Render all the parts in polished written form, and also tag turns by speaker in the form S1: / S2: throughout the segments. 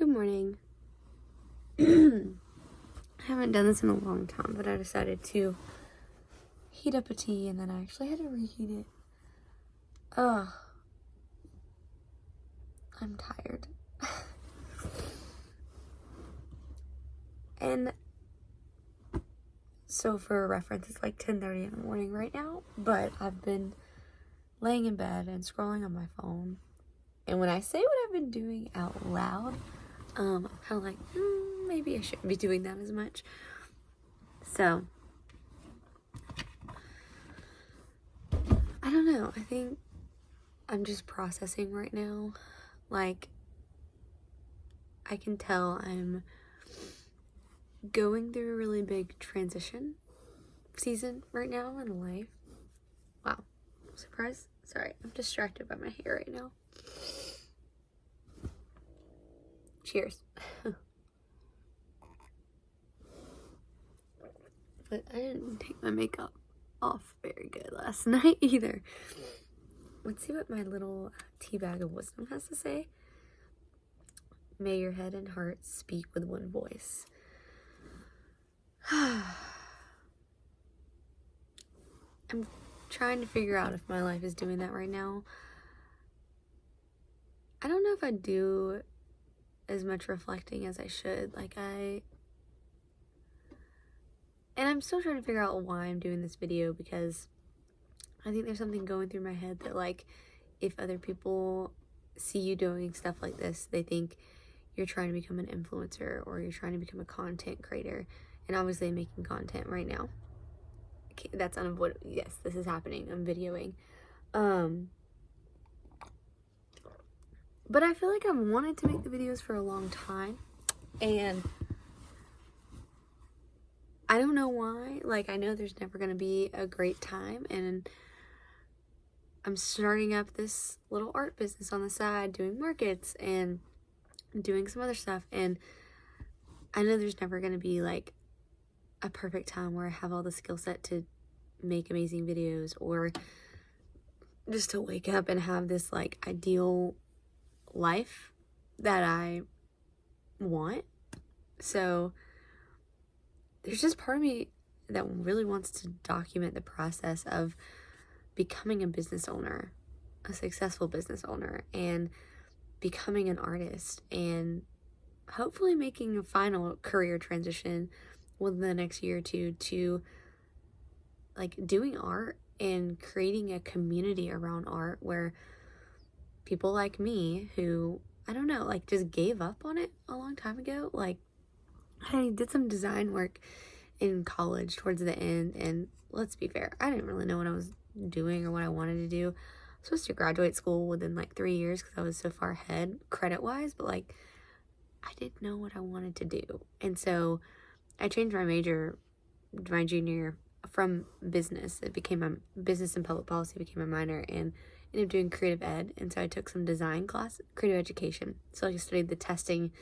S1: Good morning. I haven't done this in a long time, but I decided to heat up a tea and then I actually had to reheat it. Ugh. I'm tired. And so for reference, it's like 10:30 in the morning right now, but I've been laying in bed and scrolling on my phone. And when I say what I've been doing out loud, I'm kind of like, maybe I shouldn't be doing that as much. So, I don't know. I think I'm just processing right now. Like, I can tell I'm going through a really big transition season right now in life. Wow. Surprise? Sorry, I'm distracted by my hair right now. Cheers. But I didn't take my makeup off very good last night either. Let's see what my little tea bag of wisdom has to say. May your head and heart speak with one voice. I'm trying to figure out if my life is doing that right now. I don't know if I do as much reflecting as I should. And I'm still trying to figure out why I'm doing this video, because I think there's something going through my head that, like, if other people see you doing stuff like this, they think you're trying to become an influencer or you're trying to become a content creator. And obviously I'm making content right now. Okay, that's unavoidable. Yes, this is happening. I'm videoing. But I feel like I've wanted to make the videos for a long time, and I don't know why. Like, I know there's never going to be a great time, and I'm starting up this little art business on the side, doing markets and doing some other stuff, and I know there's never going to be, like, a perfect time where I have all the skill set to make amazing videos, or just to wake up and have this, like, ideal life that I want. So there's just part of me that really wants to document the process of becoming a business owner, a successful business owner, and becoming an artist, and hopefully making a final career transition within the next year or two to, like, doing art and creating a community around art where people like me who, I don't know, like, just gave up on it a long time ago. Like, I did some design work in college towards the end, and let's be fair, I didn't really know what I was doing or what I wanted to do. I was supposed to graduate school within like 3 years because I was so far ahead credit-wise, but, like, I didn't know what I wanted to do. And so I changed my major my junior year from business. It became my business and public policy became my minor, and ended up doing creative ed. And so I took some design class, creative education. So I studied the testing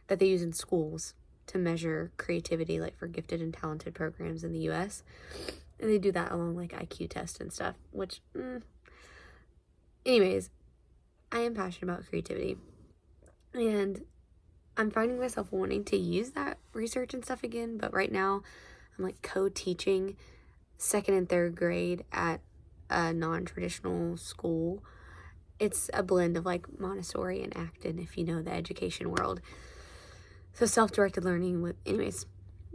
S1: that they use in schools to measure creativity, like for gifted and talented programs in the US. And they do that along, like, IQ tests and stuff, which, anyways, I am passionate about creativity. And I'm finding myself wanting to use that research and stuff again, but right now I'm, like, co-teaching 2nd and 3rd grade at a non-traditional school. It's a blend of, like, Montessori and Acton, if you know the education world. So self-directed learning anyways,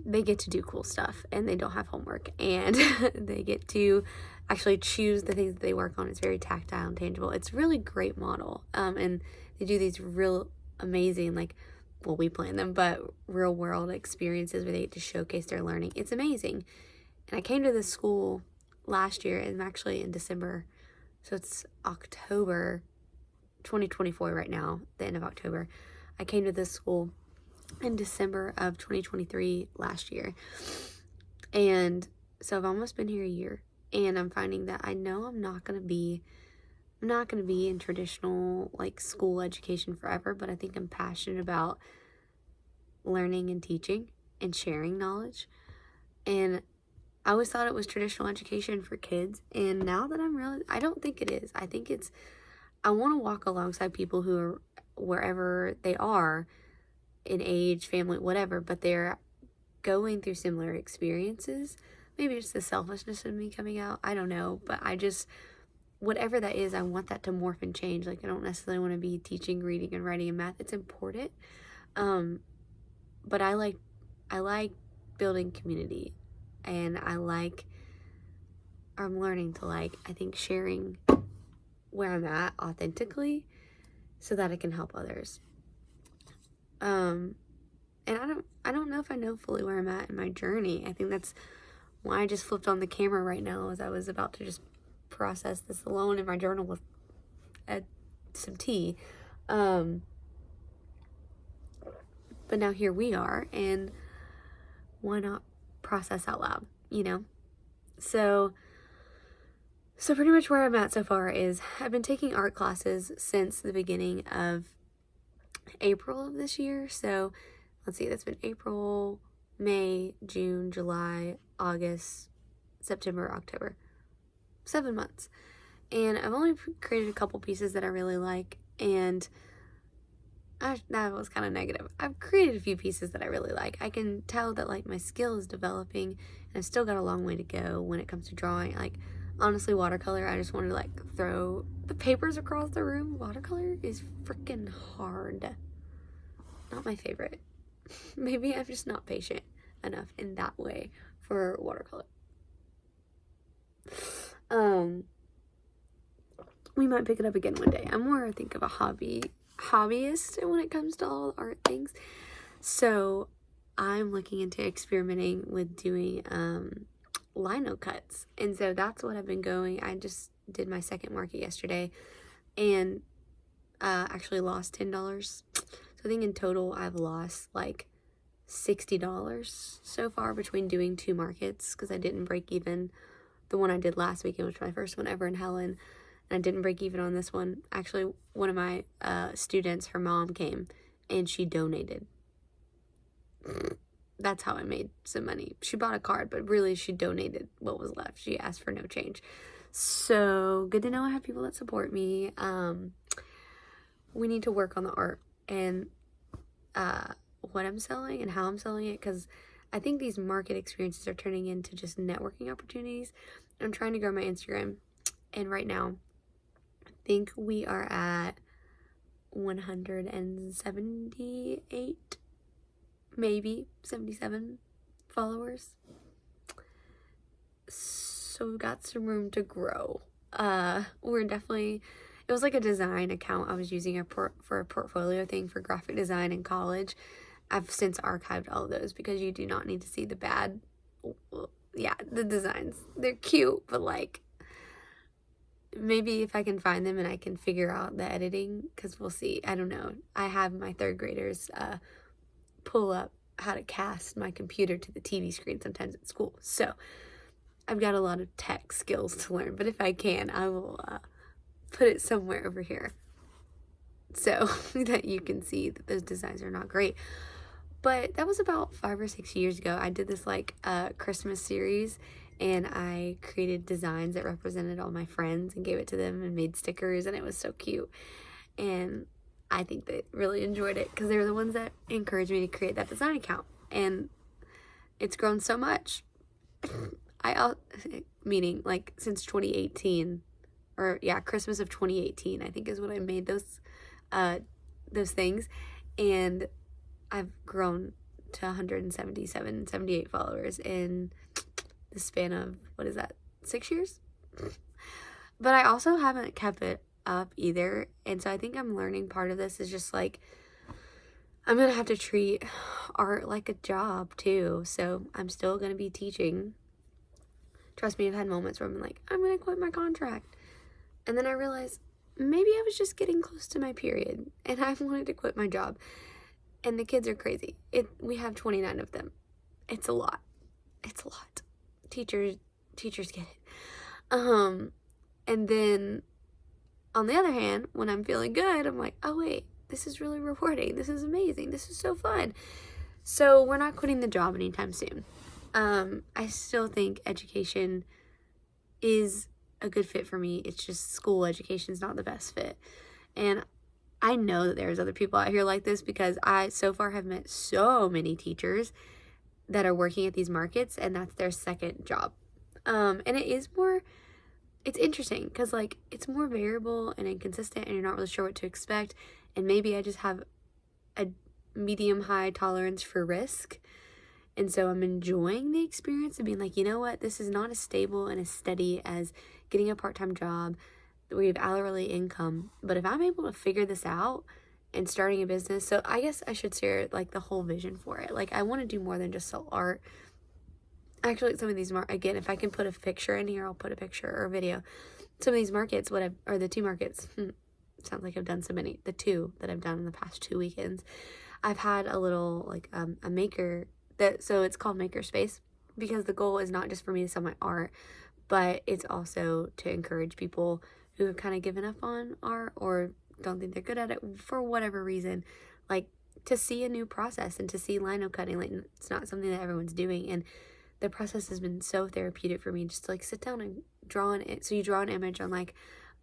S1: they get to do cool stuff, and they don't have homework, and they get to actually choose the things that they work on. It's very tactile and tangible. It's a really great model. And they do these real amazing, like, well, we plan them, but real world experiences where they get to showcase their learning. It's amazing. And I came to this school last year, and I'm actually in December. So it's October 2024 right now, the end of October. I came to this school in December of 2023 last year. And so I've almost been here a year, and I'm finding that I know I'm not going to be in traditional, like, school education forever, but I think I'm passionate about learning and teaching and sharing knowledge. And I always thought it was traditional education for kids, and now that I don't think it is. I think I want to walk alongside people who are, wherever they are, in age, family, whatever, but they're going through similar experiences. Maybe it's the selfishness of me coming out. I don't know, but I just, whatever that is, I want that to morph and change. Like, I don't necessarily want to be teaching reading and writing and math. It's important. But I like building community, and I'm learning to I think sharing where I'm at authentically so that I can help others. And I don't know if I know fully where I'm at in my journey. I think that's why I just flipped on the camera right now, as I was about to just process this alone in my journal with some tea. But now here we are, and why not process out loud, you know? So pretty much where I'm at so far is I've been taking art classes since the beginning of April of this year. So let's see, that's been April, May, June, July, August, September, October. 7 months. And I've only created a couple pieces that I really like, and that was kind of negative. I've created a few pieces that I really like. I can tell that my skill is developing, and I've still got a long way to go when it comes to drawing. Honestly, watercolor, I just wanted to throw the papers across the room. Watercolor is freaking hard. Not my favorite. Maybe I'm just not patient enough in that way for watercolor. We might pick it up again one day. I'm more, I think, of a hobbyist when it comes to all art things. So I'm looking into experimenting with doing lino cuts. And so that's what I've been going. I just did my second market yesterday and actually lost $10. So I think in total I've lost $60 so far between doing 2 markets, because I didn't break even. The one I did last weekend was my first one ever in Helen, and I didn't break even on this one. Actually, one of my students, her mom came, and she donated. That's how I made some money. She bought a card, but really she donated what was left. She asked for no change. So good to know I have people that support me. We need to work on the art and what I'm selling and how I'm selling it, because I think these market experiences are turning into just networking opportunities. I'm trying to grow my Instagram, and right now I think we are at 178, maybe 77 followers. So we've got some room to grow. We're definitely, it was a design account I was using for a portfolio thing for graphic design in college. I've since archived all of those because you do not need to see the bad, the designs. They're cute, but maybe if I can find them and I can figure out the editing, because we'll see. I don't know. I have my 3rd graders pull up how to cast my computer to the TV screen sometimes at school. So I've got a lot of tech skills to learn, but if I can, I will put it somewhere over here so that you can see that those designs are not great. But that was about 5 or 6 years ago. I did this Christmas series, and I created designs that represented all my friends and gave it to them and made stickers, and it was so cute. And I think they really enjoyed it because they were the ones that encouraged me to create that design account. And it's grown so much. Meaning since 2018, or Christmas of 2018, I think is when I made those things. And I've grown to 177, 78 followers in the span of, 6 years? But I also haven't kept it up either. And so I think I'm learning part of this is just I'm going to have to treat art like a job too. So I'm still going to be teaching. Trust me, I've had moments where I'm I'm going to quit my contract. And then I realized maybe I was just getting close to my period and I wanted to quit my job. And the kids are crazy. We have 29 of them. It's a lot. It's a lot. Teachers get it. And then on the other hand, when I'm feeling good, I'm oh wait, this is really rewarding. This is amazing. This is so fun. So we're not quitting the job anytime soon. I still think education is a good fit for me. It's just school education is not the best fit. And I know that there's other people out here like this, because I so far have met so many teachers that are working at these markets and that's their second job. And it is more, it's interesting because like it's more variable and inconsistent and you're not really sure what to expect. And maybe I just have a medium high tolerance for risk. And so I'm enjoying the experience of being like, you know what, this is not as stable and as steady as getting a part-time job where you have hourly income. But if I'm able to figure this out and starting a business, so I guess I should share like the whole vision for it. Like I want to do more than just sell art. Actually, some of these again, if I can put a picture in here, I'll put a picture or a video. Some of these markets, or the two markets, sounds like I've done so many, the two that I've done in the past 2 weekends, I've had a little like a maker so it's called Makerspace, because the goal is not just for me to sell my art, but it's also to encourage people who have kind of given up on art or don't think they're good at it for whatever reason, like to see a new process and to see lino cutting. Like it's not something that everyone's doing, and the process has been so therapeutic for me just to like sit down and draw it. So you draw an image on like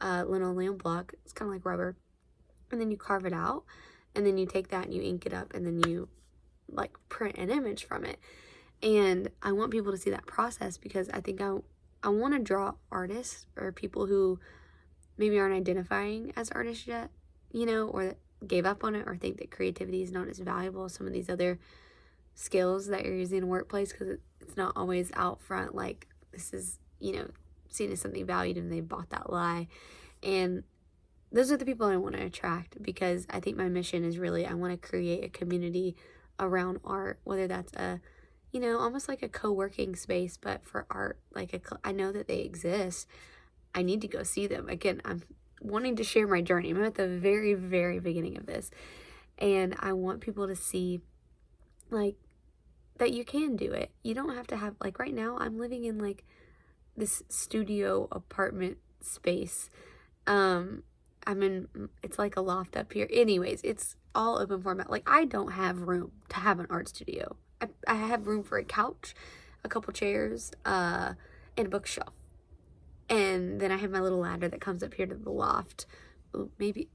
S1: a linoleum block, it's kind of like rubber, and then you carve it out, and then you take that and you ink it up, and then you like print an image from it. And I want people to see that process, because I think I want to draw artists or people who maybe aren't identifying as artists yet, you know, or gave up on it, or think that creativity is not as valuable as some of these other skills that you're using in a workplace, because it's not always out front like this is, you know, seen as something valued, and they bought that lie. And those are the people I want to attract, because I think my mission is really, I want to create a community around art, whether that's a, you know, almost like a co-working space, but for art. Like I know that they exist. I need to go see them. Again, I'm wanting to share my journey. I'm at the very, very beginning of this, and I want people to see like that you can do it. You don't have to have, like right now I'm living in like this studio apartment space. It's like a loft up here. Anyways, it's all open format. Like I don't have room to have an art studio. I have room for a couch, a couple chairs, and a bookshelf. And then I have my little ladder that comes up here to the loft. Ooh, maybe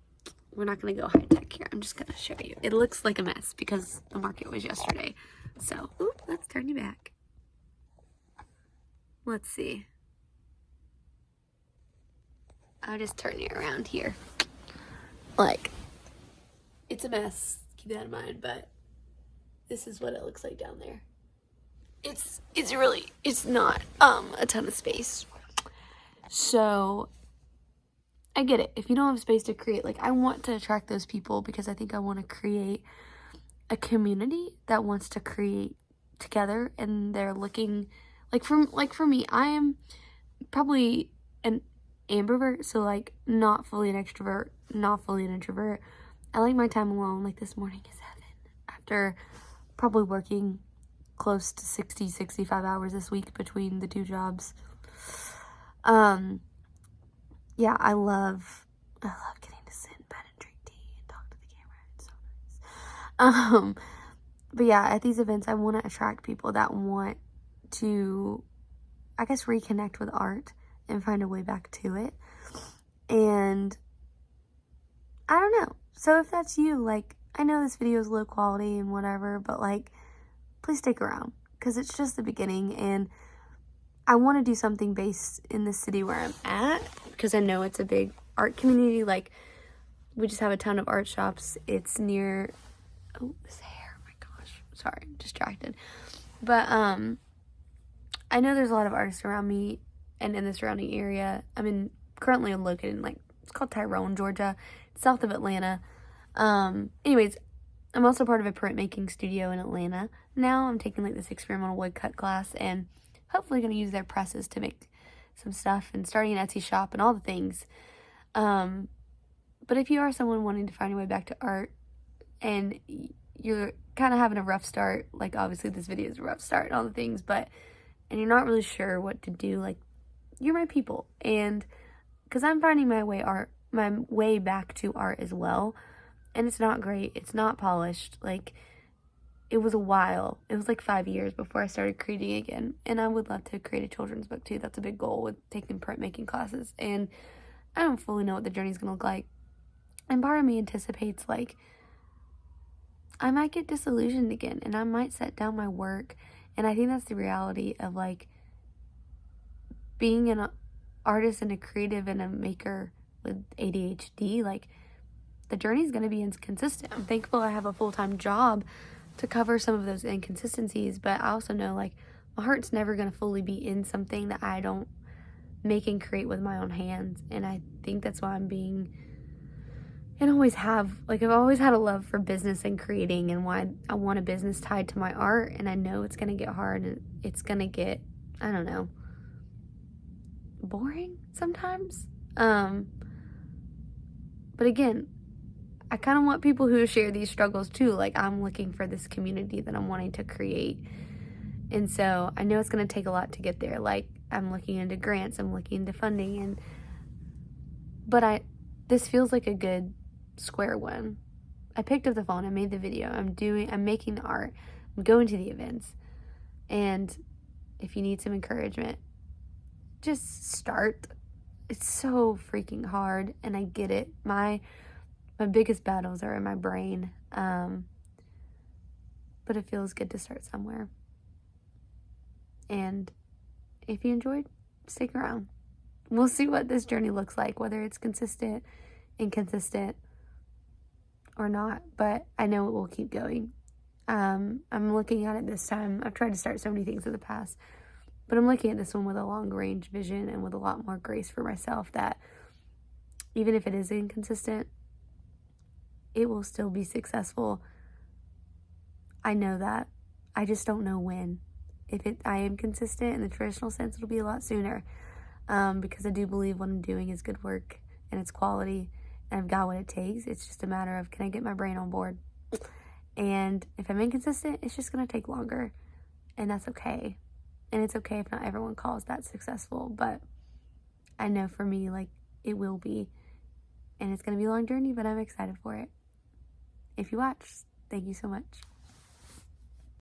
S1: we're not going to go high tech here. I'm just going to show you. It looks like a mess because the market was yesterday. So, let's turn you back. Let's see. I'll just turn you around here. Like, it's a mess. Keep that in mind, but this is what it looks like down there. It's not a ton of space. So I get it. If you don't have space to create, like I want to attract those people, because I think I want to create a community that wants to create together, and they're looking for me, I am probably an ambivert, so like not fully an extrovert, not fully an introvert. I like my time alone. Like this morning is heaven after probably working close to 65 hours this week between the two jobs. Yeah, I love getting to sit in bed and drink tea and talk to the camera. It's so nice. But yeah, at these events, I want to attract people that want to, I guess, reconnect with art and find a way back to it. And I don't know. So if that's you, like, I know this video is low quality and whatever, but like, please stick around, because it's just the beginning, and I want to do something based in the city where I'm at, because I know it's a big art community. Like, we just have a ton of art shops. It's near, this hair, oh my gosh, sorry, I'm distracted. But I know there's a lot of artists around me and in the surrounding area. Currently I'm located in, like, it's called Tyrone, Georgia. It's south of Atlanta. Anyways, I'm also part of a printmaking studio in Atlanta. Now I'm taking like this experimental woodcut class, and hopefully going to use their presses to make some stuff, and starting an Etsy shop and all the things. But if you are someone wanting to find your way back to art, and you're kind of having a rough start, like obviously this video is a rough start and all the things, and you're not really sure what to do, like, you're my people. And because I'm finding my way back to art as well, and it's not great, it's not polished. Like, it was a while, it was like 5 years before I started creating again. And I would love to create a children's book too. That's a big goal with taking printmaking classes, and I don't fully know what the journey's gonna look like. And part of me anticipates, like, I might get disillusioned again and I might set down my work. And I think that's the reality of, like, being an artist and a creative and a maker with ADHD. Like, the journey's going to be inconsistent. I'm thankful I have a full-time job to cover some of those inconsistencies, but I also know, like, my heart's never going to fully be in something that I don't make and create with my own hands. And I think that's why I'm being, and always have, like, I've always had a love for business and creating, and why I want a business tied to my art. And I know it's going to get hard and it's going to get, I don't know, boring sometimes. But again, I kind of want people who share these struggles too. Like, I'm looking for this community that I'm wanting to create. And so I know it's going to take a lot to get there. Like, I'm looking into grants, I'm looking into funding, but this feels like a good square one. I picked up the phone, I made the video, I'm making the art, I'm going to the events. And if you need some encouragement, just start. It's so freaking hard, and I get it. My biggest battles are in my brain, but it feels good to start somewhere. And if you enjoyed, stick around. We'll see what this journey looks like, whether it's consistent, inconsistent, or not, but I know it will keep going. I'm looking at it this time. I've tried to start so many things in the past, but I'm looking at this one with a long range vision and with a lot more grace for myself, that even if it is inconsistent, it will still be successful. I know that. I just don't know when. If I am consistent in the traditional sense, it'll be a lot sooner, because I do believe what I'm doing is good work and it's quality, and I've got what it takes. It's just a matter of, can I get my brain on board? And if I'm inconsistent, it's just going to take longer, and that's okay. And it's okay if not everyone calls that successful, but I know for me, like, it will be, and it's going to be a long journey, but I'm excited for it. If you watched, thank you so much.